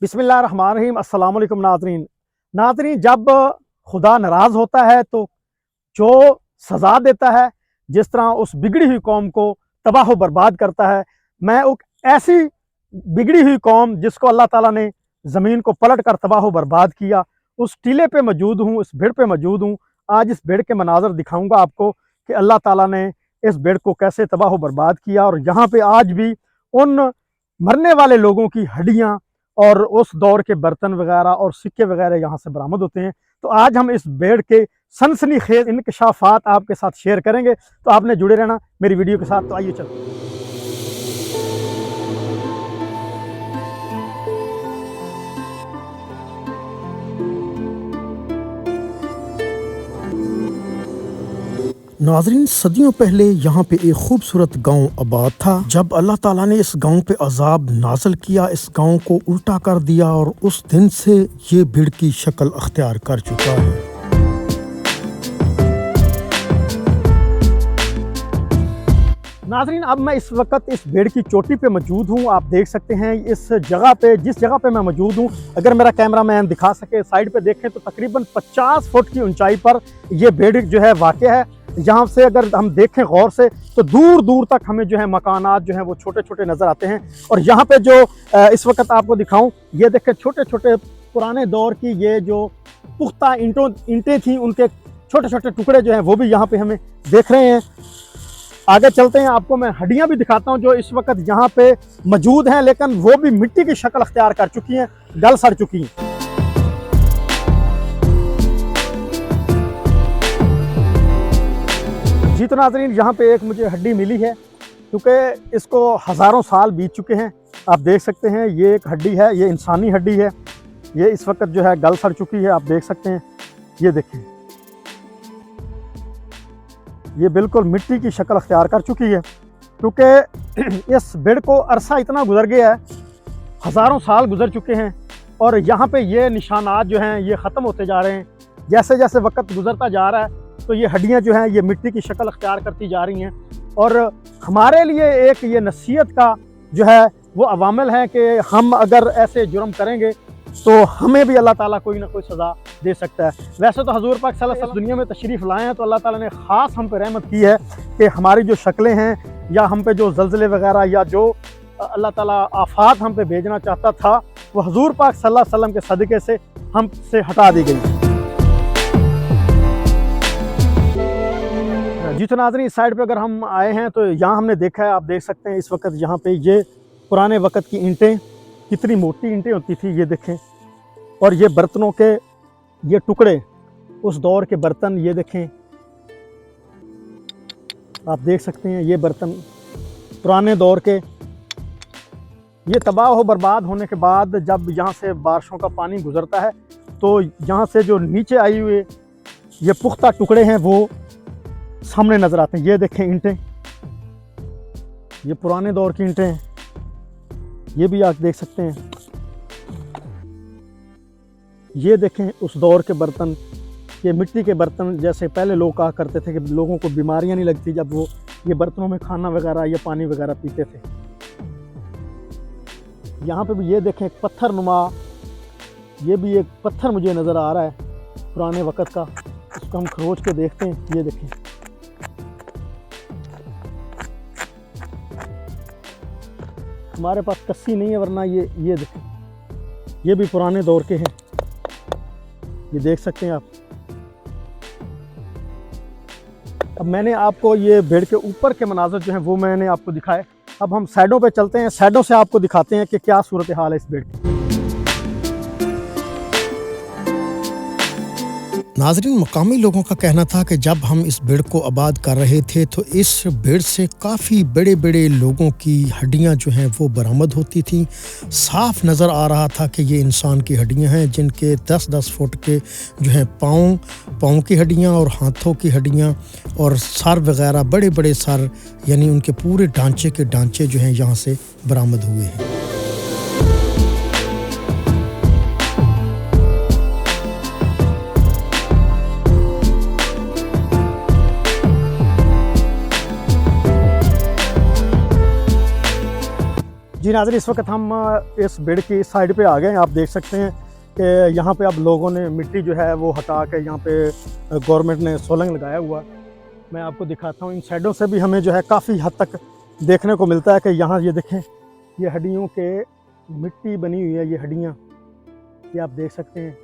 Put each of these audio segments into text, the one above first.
बिस्मिल्लाहिर्रहमानिर्रहीम। अस्सलाम वालेकुम नाज़रीन। नाज़रीन, जब खुदा नाराज़ होता है तो जो सज़ा देता है, जिस तरह उस बिगड़ी हुई कौम को तबाह बर्बाद करता है, मैं एक ऐसी बिगड़ी हुई कौम जिसको अल्लाह ताला ने ज़मीन को पलट कर तबाह बर्बाद किया, उस टीले पे मौजूद हूँ, इस भिड़ पे मौजूद हूँ। आज इस भिड़ के मनाज़र दिखाऊँगा आपको कि अल्लाह ताला ने इस भिड़ को कैसे तबाह बर्बाद किया। और यहाँ पे आज भी उन मरने वाले लोगों की हड्डियाँ और उस दौर के बर्तन वगैरह और सिक्के वगैरह यहाँ से बरामद होते हैं। तो आज हम इस भेड़ के सनसनीखेज इंकशाफात आपके साथ शेयर करेंगे, तो आपने जुड़े रहना मेरी वीडियो के साथ। तो आइए चलते हैं। नाज़रीन, सदियों पहले यहाँ पे एक खूबसूरत गांव आबाद था। जब अल्लाह ताला ने इस गांव पे अजाब नाज़िल किया, इस गांव को उल्टा कर दिया और उस दिन से ये भीड़ की शक्ल अख्तियार कर चुका है। नाज़रीन, अब मैं इस वक्त इस भेड़ की चोटी पे मौजूद हूँ। आप देख सकते हैं इस जगह पे, जिस जगह पे मैं मौजूद हूँ, अगर मेरा कैमरा मैन दिखा सके साइड पे देखें तो तकरीबन 50 फुट की ऊंचाई पर ये भेड़ जो है वाक़ है। यहाँ से अगर हम देखें गौर से तो दूर दूर तक हमें जो है मकानात जो हैं वो छोटे छोटे नज़र आते हैं। और यहाँ पे जो इस वक्त आपको दिखाऊं, ये देखें छोटे छोटे पुराने दौर की ये जो पुख्ता ईंटें थी, उनके छोटे छोटे टुकड़े जो हैं वो भी यहाँ पे हमें देख रहे हैं। आगे चलते हैं, आपको मैं हड्डियाँ भी दिखाता हूँ जो इस वक्त यहाँ पे मौजूद हैं, लेकिन वो भी मिट्टी की शक्ल अख्तियार कर चुकी हैं, गल सड़ चुकी हैं। जी तो नाज़रीन, यहाँ पे एक मुझे हड्डी मिली है, क्योंकि इसको हज़ारों साल बीत चुके हैं। आप देख सकते हैं ये एक हड्डी है, ये इंसानी हड्डी है। ये इस वक्त जो है गल सड़ चुकी है, आप देख सकते हैं। ये देखें, ये बिल्कुल मिट्टी की शक्ल अख्तियार कर चुकी है, क्योंकि इस भेड़ को अरसा इतना गुजर गया है, हज़ारों साल गुजर चुके हैं। और यहाँ पे ये निशानात जो हैं ये ख़त्म होते जा रहे हैं। जैसे जैसे वक्त गुजरता जा रहा है तो ये हड्डियाँ जो हैं ये मिट्टी की शक्ल अख्तियार करती जा रही हैं। और हमारे लिए एक ये नसीहत का जो है वो अवामिल है कि हम अगर ऐसे जुर्म करेंगे तो हमें भी अल्लाह ताला कोई ना कोई सज़ा दे सकता है। वैसे तो हजूर पाक सल्लल्लाहु अलैहि वसल्लम दुनिया में तशरीफ़ लाए हैं तो अल्लाह ताला ने ख़ास हम पे रहमत की है कि हमारी जो शक्लें हैं या हम पे जो ज़लज़ले वगैरह या जो अल्लाह ताला आफात हम पे भेजना चाहता था, वो हजूर पाक सल्लल्लाहु अलैहि वसल्लम के सदक़े से हम से हटा दी गई। जी तो नाज़रीन, इस साइड पे अगर हम आए हैं तो यहाँ हमने देखा है, आप देख सकते हैं इस वक्त यहाँ पे ये पुराने वक्त की ईंटें, कितनी मोटी ईंटें होती थी ये देखें। और ये बर्तनों के ये टुकड़े, उस दौर के बर्तन ये देखें, आप देख सकते हैं ये बर्तन पुराने दौर के। ये तबाह हो बर्बाद होने के बाद जब यहाँ से बारिशों का पानी गुजरता है तो यहाँ से जो नीचे आई हुए ये पुख्ता टुकड़े हैं वो सामने नज़र आते हैं। ये देखें ईंटें, ये पुराने दौर की ईंटें हैं, ये भी आप देख सकते हैं। ये देखें उस दौर के बर्तन, ये मिट्टी के बर्तन। जैसे पहले लोग कहा करते थे कि लोगों को बीमारियां नहीं लगती जब वो ये बर्तनों में खाना वगैरह या पानी वगैरह पीते थे। यहाँ पे भी ये देखें एक पत्थर नुमा, ये भी एक पत्थर मुझे नज़र आ रहा है पुराने वक़्त का, उसको हम खरोच के देखते हैं। ये देखें, हमारे पास कस्सी नहीं है वरना ये देखें, ये भी पुराने दौर के हैं, ये देख सकते हैं आप। अब मैंने आपको ये भेड़ के ऊपर के मनाज़र जो हैं वो मैंने आपको दिखाए। अब हम साइडों पे चलते हैं, साइडों से आपको दिखाते हैं कि क्या सूरत हाल है इस भेड़ की। नाज़रीन, मकामी लोगों का कहना था कि जब हम इस भीड़ को आबाद कर रहे थे तो इस भीड़ से काफ़ी बड़े बड़े लोगों की हड्डियां जो हैं वो बरामद होती थी। साफ नज़र आ रहा था कि ये इंसान की हड्डियां हैं, जिनके 10-10 फुट के जो हैं पाँव की हड्डियां और हाथों की हड्डियां और सर वगैरह, बड़े बड़े सर, यानी उनके पूरे ढांचे के ढांचे जो हैं यहाँ से बरामद हुए हैं। जी नाज़रीन, इस वक्त हम इस बेड़ की साइड पे आ गए हैं। आप देख सकते हैं कि यहाँ पे अब लोगों ने मिट्टी जो है वो हटा के यहाँ पे गवर्नमेंट ने सोलंग लगाया हुआ। मैं आपको दिखाता हूँ, इन साइडों से भी हमें जो है काफ़ी हद तक देखने को मिलता है कि यहाँ ये देखें, ये हड्डियों के मिट्टी बनी हुई है। ये हड्डियाँ, ये आप देख सकते हैं,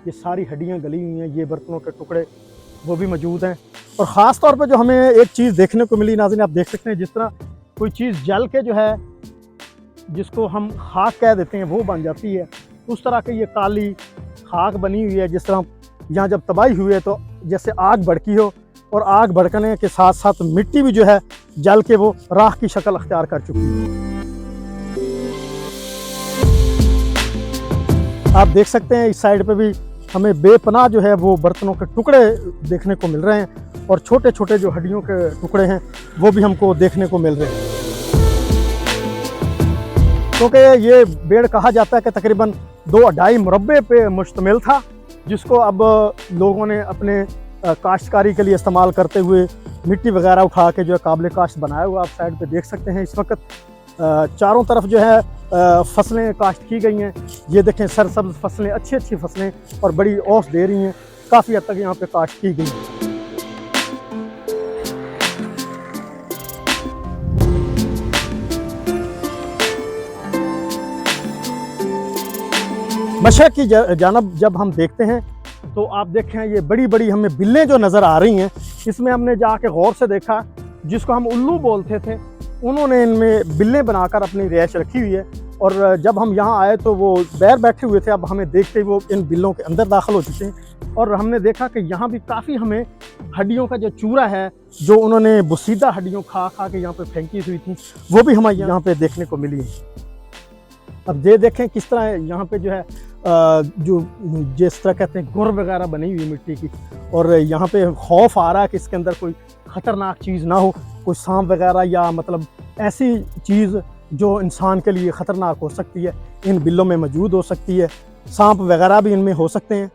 ये सारी हड्डियाँ गली हुई हैं। ये बर्तनों के टुकड़े वो भी मौजूद हैं। और ख़ास तौर पे जो हमें एक चीज़ देखने को मिली नाज़रीन, आप देख सकते हैं, जिस तरह कोई चीज़ जल के जो है, जिसको हम खाक कह देते हैं, वो बन जाती है, उस तरह की ये काली खाक बनी हुई है। जिस तरह यहाँ जब तबाही हुई है तो जैसे आग भड़की हो, और आग भड़कने के साथ साथ मिट्टी भी जो है जल के वो राख की शक्ल अख्तियार कर चुकी है। आप देख सकते हैं इस साइड पे भी हमें बेपनाह जो है वो बर्तनों के टुकड़े देखने को मिल रहे हैं, और छोटे छोटे जो हड्डियों के टुकड़े हैं वो भी हमको देखने को मिल रहे हैं। क्योंकि ये बेड़ कहा जाता है कि तकरीबन 2-2.5 मुरब्बे पे मुश्तमिल था, जिसको अब लोगों ने अपने काश्तकारी के लिए इस्तेमाल करते हुए मिट्टी वगैरह उठा के जो है काबिल काश्त बनाया हुआ। आप साइड पे देख सकते हैं, इस वक्त चारों तरफ जो है फसलें काश्त की गई हैं। ये देखें, सरसब्ज फसलें, अच्छी अच्छी फसलें और बड़ी औस दे रही हैं। काफ़ी हद तक यहाँ पे काश्त की गई है। मशरक़ की जानब जब हम देखते हैं तो आप देखें, ये बड़ी बड़ी हमें बिल्लें जो नज़र आ रही हैं, इसमें हमने जाके गौर से देखा, जिसको हम उल्लू बोलते थे, उन्होंने इनमें बिल्लें बनाकर अपनी रिहाइश रखी हुई है। और जब हम यहाँ आए तो वो बाहर बैठे हुए थे, अब हमें देखते ही वो इन बिल्लों के अंदर दाखिल हो चुके हैं। और हमने देखा कि यहाँ भी काफ़ी हमें हड्डियों का जो चूरा है, जो उन्होंने बुसीदा हड्डियों खा खा के यहाँ पे फेंकी हुई थी, वो भी हमें यहाँ पे देखने को मिली है। अब ये देखें किस तरह यहाँ पे जो है जो जिस तरह कहते हैं गुर वगैरह बनी हुई मिट्टी की, और यहाँ पे खौफ आ रहा है कि इसके अंदर कोई ख़तरनाक चीज़ ना हो, कोई सांप वगैरह या मतलब ऐसी चीज़ जो इंसान के लिए ख़तरनाक हो सकती है, इन बिल्लों में मौजूद हो सकती है। सांप वगैरह भी इनमें हो सकते हैं।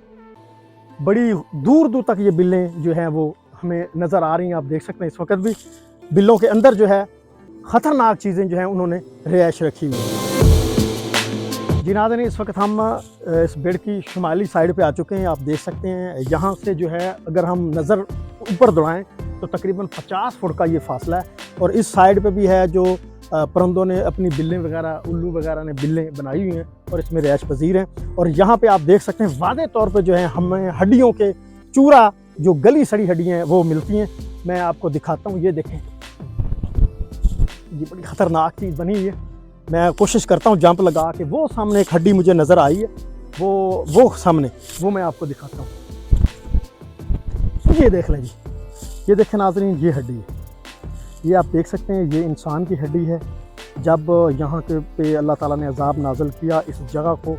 बड़ी दूर दूर तक ये बिल्लें जो हैं वो हमें नज़र आ रही हैं। आप देख सकते हैं इस वक्त भी बिल्लों के अंदर जो है ख़तरनाक चीज़ें जो हैं उन्होंने रिहाइश रखी हुई है। जी नाज़रीन, इस वक्त हम इस बेड़ की शुमाली साइड पे आ चुके हैं। आप देख सकते हैं, यहाँ से जो है अगर हम नज़र ऊपर दौड़ाएं तो तकरीबन 50 फुट का ये फासला है। और इस साइड पे भी है जो परिंदों ने अपनी बिल्लें वगैरह, उल्लू वगैरह ने बिल्लें बनाई हुई हैं और इसमें रिहाइश पजीर हैं। और यहाँ पे आप देख सकते हैं वाज़े तौर पे जो है हमें हड्डियों के चूरा, जो गली सड़ी हड्डियाँ हैं, वो मिलती हैं। मैं आपको दिखाता हूँ, ये देखें, ये बड़ी ख़तरनाक चीज़ बनी हुई है। मैं कोशिश करता हूँ जंप लगा के, वो सामने एक हड्डी मुझे नज़र आई है, वो सामने, वो मैं आपको दिखाता हूँ। ये देख लें जी, ये देखें नाज़रीन, ये हड्डी है, ये आप देख सकते हैं, ये इंसान की हड्डी है। जब यहाँ के पे अल्लाह ताला ने अज़ाब नाज़िल किया, इस जगह को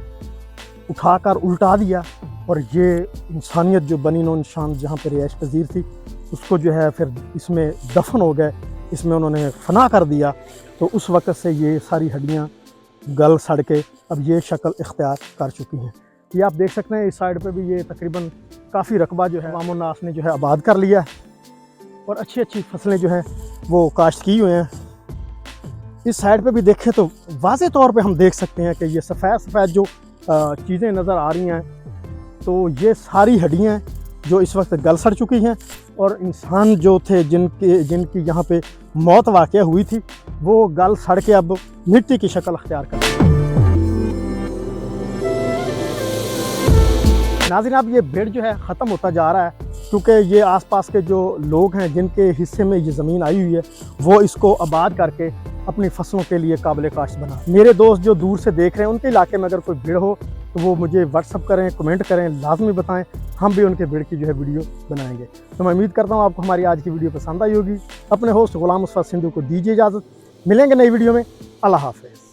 उठाकर उल्टा दिया, और ये इंसानियत जो बनी नो इंसान जहाँ पे रिहाइश पजीर थी, उसको जो है फिर इसमें दफन हो गए, इसमें उन्होंने फना कर दिया। तो उस वक़्त से ये सारी हड्डियाँ गल सड़ के अब ये शक्ल इख्तियार कर चुकी हैं। ये आप देख सकते हैं, इस साइड पे भी ये तकरीबन काफ़ी रकबा जो है अवाम नास ने जो है आबाद कर लिया है, और अच्छी अच्छी फसलें जो हैं वो काश्त की हुए हैं। इस साइड पे भी देखें तो वाज़े तौर पे हम देख सकते हैं कि ये सफ़ेद सफ़ेद जो चीज़ें नज़र आ रही हैं, तो ये सारी हड्डियाँ जो इस वक्त गल सड़ चुकी हैं, और इंसान जो थे जिनकी यहाँ पे मौत वाक़या हुई थी, वो गल सड़ के अब मिट्टी की शक्ल अख्तियार कर। नाज़रीन, अब ये बेड़ जो है ख़त्म होता जा रहा है, क्योंकि ये आसपास के जो लोग हैं जिनके हिस्से में ये ज़मीन आई हुई है, वो इसको आबाद करके अपनी फसलों के लिए काबिल काश्त बना। मेरे दोस्त जो दूर से देख रहे हैं, उनके इलाके में अगर कोई बेड़ हो तो वो मुझे व्हाट्सअप करें, कमेंट करें, लाजमी बताएं, हम भी उनके बेड़ की जो है वीडियो बनाएंगे। तो मैं उम्मीद करता हूँ आपको हमारी आज की वीडियो पसंद आई होगी। अपने होस्ट गुलाम मुस्तफा सिंधु को दीजिए इजाज़त, मिलेंगे नई वीडियो में। अल्लाह हाफ़िज़।